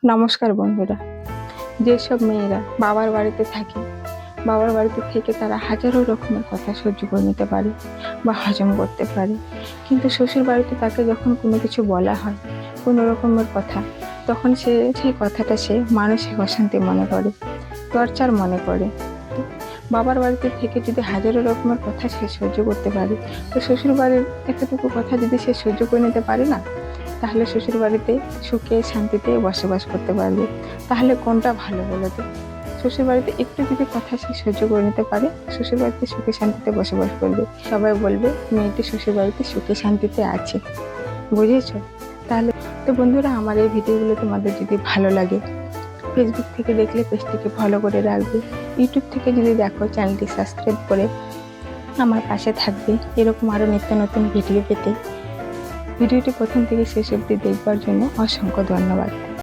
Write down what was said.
নমস্কার বন্ধুরা। যেসব মেয়েরা বাবার বাড়িতে থাকে, বাবার বাড়িতে থেকে তারা হাজারো রকমের কথা সহ্য করে নিতে পারে বা হজম করতে পারে, কিন্তু শ্বশুর বাড়িতে তাকে যখন কোনো কিছু বলা হয়, কোনো রকমের কথা, তখন সেই কথাটা সে মানসিক অশান্তি মনে করে, টর্চার মনে করে। বাবার বাড়িতে থেকে যদি হাজারো রকমের কথা সে সহ্য করতে পারে, তো শ্বশুর বাড়ির এতটুকু কথা যদি সে সহ্য করে নিতে পারে না, তাহলে শ্বশুর বাড়িতে সুখে শান্তিতে বসবাস করতে পারবে। তাহলে কোনটা ভালো বলো তো? শ্বশুর বাড়িতে একটু যদি কথা সে সহ্য করে নিতে পারে, শ্বশুর বাড়িতে সুখে শান্তিতে বসবাস করবে, সবাই বলবে মেয়েটি শ্বশুর বাড়িতে সুখে শান্তিতে আছে। বুঝেছো? তাহলে তো বন্ধুরা, আমার এই ভিডিওগুলো তোমাদের যদি ভালো লাগে, ফেসবুক থেকে দেখলে পেজটিকে ফলো করে রাখবে, ইউটিউব থেকে যদি দেখো চ্যানেলটি সাবস্ক্রাইব করে আমার পাশে থাকবে এরকম আরও নিত্য নতুন ভিডিও পেতে। ভিডিওটি প্রথম থেকে শেষ অবধি দেখবার জন্য অসংখ্য ধন্যবাদ।